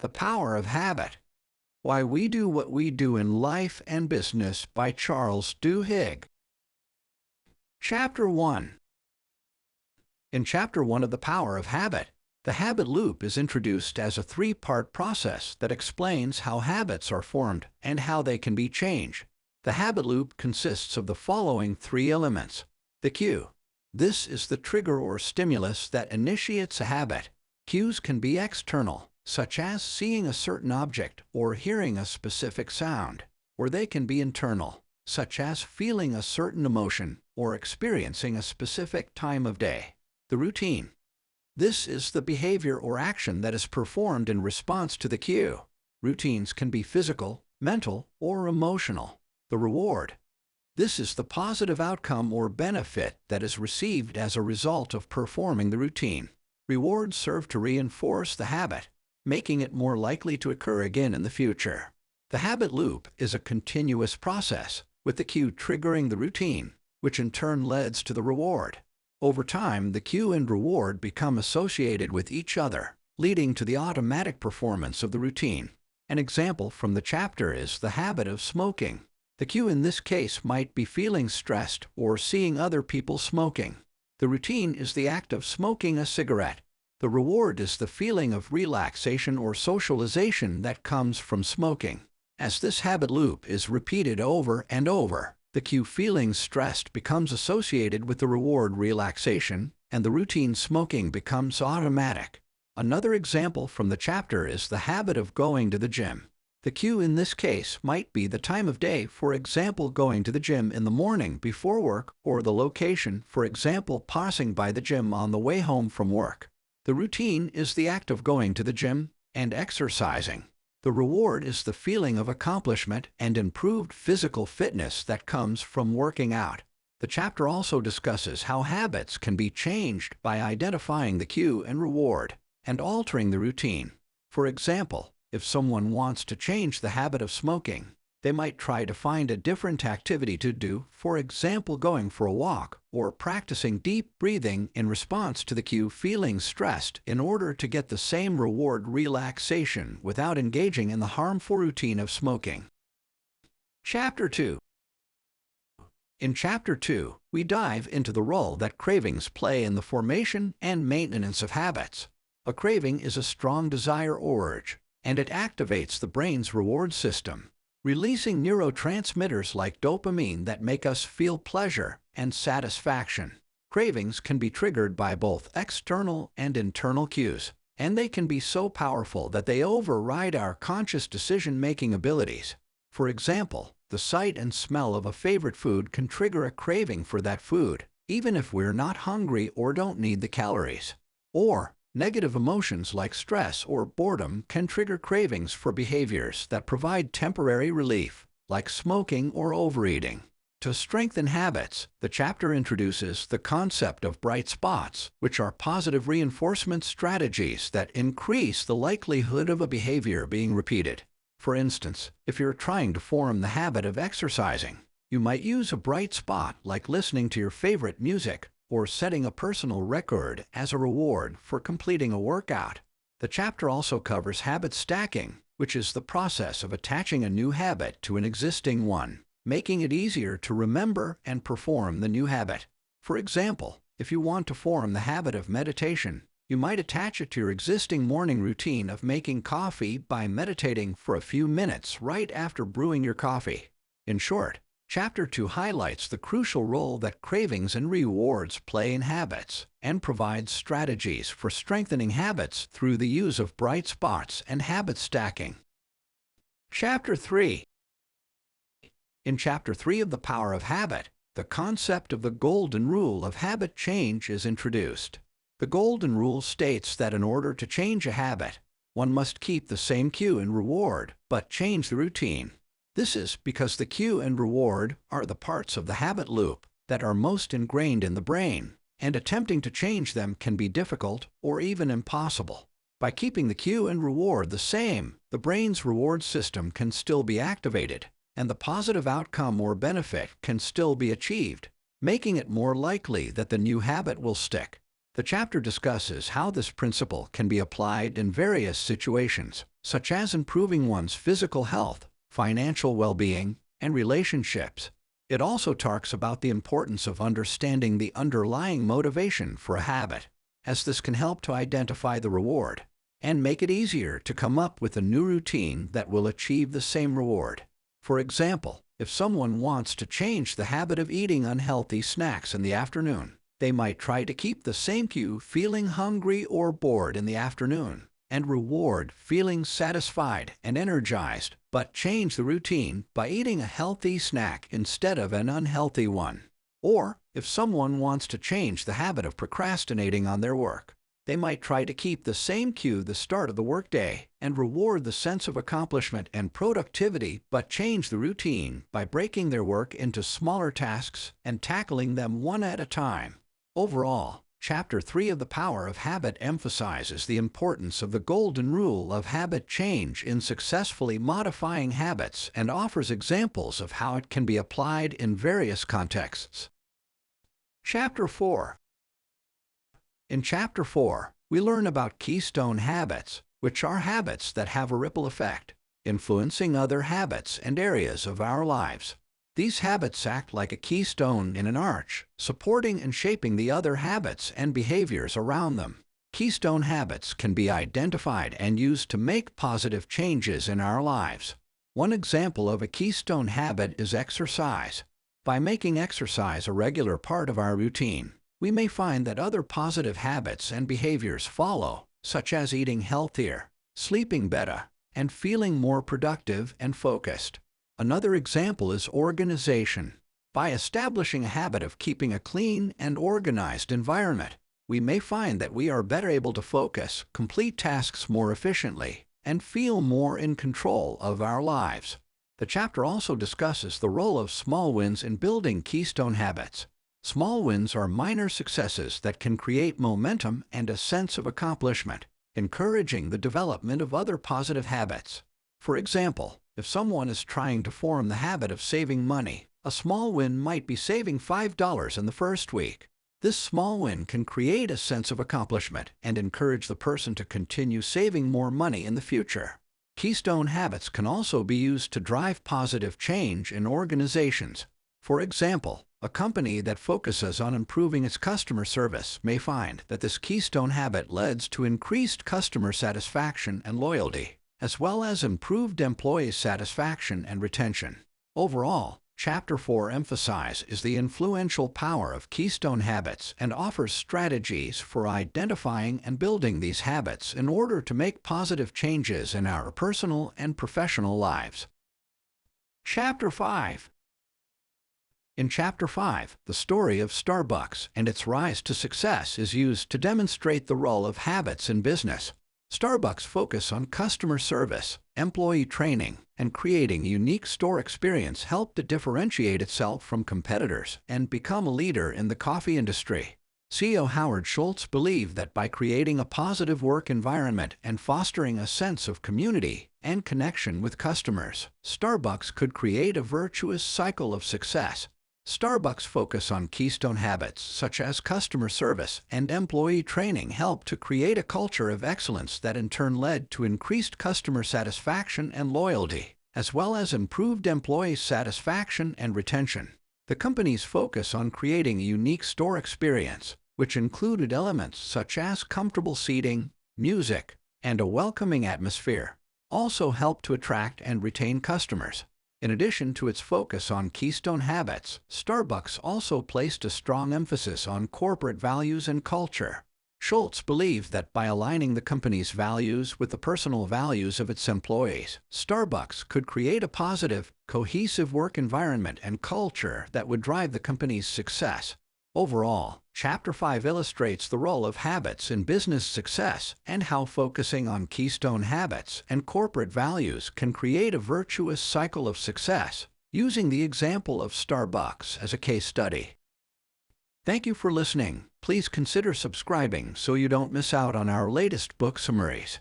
The Power of Habit. Why We Do What We Do in Life and Business by Charles Duhigg. Chapter 1. In Chapter 1 of The Power of Habit, the habit loop is introduced as a three-part process that explains how habits are formed and how they can be changed. The habit loop consists of the following three elements. The cue. This is the trigger or stimulus that initiates a habit. Cues can be external, such as seeing a certain object or hearing a specific sound, or they can be internal, such as feeling a certain emotion or experiencing a specific time of day. The routine. This is the behavior or action that is performed in response to the cue. Routines can be physical, mental, or emotional. The reward. This is the positive outcome or benefit that is received as a result of performing the routine. Rewards serve to reinforce the habit, making it more likely to occur again in the future. The habit loop is a continuous process, with the cue triggering the routine, which in turn leads to the reward. Over time, the cue and reward become associated with each other, leading to the automatic performance of the routine. An example from the chapter is the habit of smoking. The cue in this case might be feeling stressed or seeing other people smoking. The routine is the act of smoking a cigarette. The reward is the feeling of relaxation or socialization that comes from smoking. As this habit loop is repeated over and over, the cue feeling stressed becomes associated with the reward relaxation, and the routine smoking becomes automatic. Another example from the chapter is the habit of going to the gym. The cue in this case might be the time of day, for example going to the gym in the morning before work, or the location, for example passing by the gym on the way home from work. The routine is the act of going to the gym and exercising. The reward is the feeling of accomplishment and improved physical fitness that comes from working out. The chapter also discusses how habits can be changed by identifying the cue and reward and altering the routine. For example, if someone wants to change the habit of smoking, they might try to find a different activity to do, for example going for a walk or practicing deep breathing in response to the cue feeling stressed in order to get the same reward relaxation without engaging in the harmful routine of smoking. Chapter 2. In Chapter 2, we dive into the role that cravings play in the formation and maintenance of habits. A craving is a strong desire or urge, and it activates the brain's reward system, releasing neurotransmitters like dopamine that make us feel pleasure and satisfaction. Cravings can be triggered by both external and internal cues, and they can be so powerful that they override our conscious decision-making abilities. For example, the sight and smell of a favorite food can trigger a craving for that food, even if we're not hungry or don't need the calories. Or, negative emotions like stress or boredom can trigger cravings for behaviors that provide temporary relief, like smoking or overeating. To strengthen habits, the chapter introduces the concept of bright spots, which are positive reinforcement strategies that increase the likelihood of a behavior being repeated. For instance, if you're trying to form the habit of exercising, you might use a bright spot like listening to your favorite music or setting a personal record as a reward for completing a workout. The chapter also covers habit stacking, which is the process of attaching a new habit to an existing one, making it easier to remember and perform the new habit. For example, if you want to form the habit of meditation, you might attach it to your existing morning routine of making coffee by meditating for a few minutes right after brewing your coffee. In short, Chapter 2 highlights the crucial role that cravings and rewards play in habits and provides strategies for strengthening habits through the use of bright spots and habit stacking. Chapter 3. In Chapter 3 of The Power of Habit, the concept of the Golden Rule of habit change is introduced. The Golden Rule states that in order to change a habit, one must keep the same cue and reward, but change the routine. This is because the cue and reward are the parts of the habit loop that are most ingrained in the brain, and attempting to change them can be difficult or even impossible. By keeping the cue and reward the same, the brain's reward system can still be activated, and the positive outcome or benefit can still be achieved, making it more likely that the new habit will stick. The chapter discusses how this principle can be applied in various situations, such as improving one's physical health, financial well-being, and relationships. It also talks about the importance of understanding the underlying motivation for a habit, as this can help to identify the reward and make it easier to come up with a new routine that will achieve the same reward. For example, if someone wants to change the habit of eating unhealthy snacks in the afternoon, they might try to keep the same cue feeling hungry or bored in the afternoon, and reward feeling satisfied and energized, but change the routine by eating a healthy snack instead of an unhealthy one. Or, if someone wants to change the habit of procrastinating on their work, they might try to keep the same cue the start of the workday and reward the sense of accomplishment and productivity, but change the routine by breaking their work into smaller tasks and tackling them one at a time. Overall, Chapter 3 of The Power of Habit emphasizes the importance of the golden rule of habit change in successfully modifying habits and offers examples of how it can be applied in various contexts. Chapter 4. In Chapter 4, we learn about keystone habits, which are habits that have a ripple effect, influencing other habits and areas of our lives. These habits act like a keystone in an arch, supporting and shaping the other habits and behaviors around them. Keystone habits can be identified and used to make positive changes in our lives. One example of a keystone habit is exercise. By making exercise a regular part of our routine, we may find that other positive habits and behaviors follow, such as eating healthier, sleeping better, and feeling more productive and focused. Another example is organization. By establishing a habit of keeping a clean and organized environment, we may find that we are better able to focus, complete tasks more efficiently, and feel more in control of our lives. The chapter also discusses the role of small wins in building keystone habits. Small wins are minor successes that can create momentum and a sense of accomplishment, encouraging the development of other positive habits. For example, if someone is trying to form the habit of saving money, a small win might be saving $5 in the first week. This small win can create a sense of accomplishment and encourage the person to continue saving more money in the future. Keystone habits can also be used to drive positive change in organizations. For example, a company that focuses on improving its customer service may find that this keystone habit leads to increased customer satisfaction and loyalty, as well as improved employee satisfaction and retention. Overall, Chapter 4 emphasizes the influential power of keystone habits and offers strategies for identifying and building these habits in order to make positive changes in our personal and professional lives. Chapter 5. In Chapter 5, the story of Starbucks and its rise to success is used to demonstrate the role of habits in business. Starbucks' focus on customer service, employee training, and creating a unique store experience helped it differentiate itself from competitors and become a leader in the coffee industry. CEO Howard Schultz believed that by creating a positive work environment and fostering a sense of community and connection with customers, Starbucks could create a virtuous cycle of success. Starbucks' focus on keystone habits such as customer service and employee training helped to create a culture of excellence that in turn led to increased customer satisfaction and loyalty, as well as improved employee satisfaction and retention. The company's focus on creating a unique store experience, which included elements such as comfortable seating, music, and a welcoming atmosphere, also helped to attract and retain customers. In addition to its focus on keystone habits, Starbucks also placed a strong emphasis on corporate values and culture. Schultz believed that by aligning the company's values with the personal values of its employees, Starbucks could create a positive, cohesive work environment and culture that would drive the company's success. Overall, Chapter 5 illustrates the role of habits in business success and how focusing on keystone habits and corporate values can create a virtuous cycle of success, using the example of Starbucks as a case study. Thank you for listening. Please consider subscribing so you don't miss out on our latest book summaries.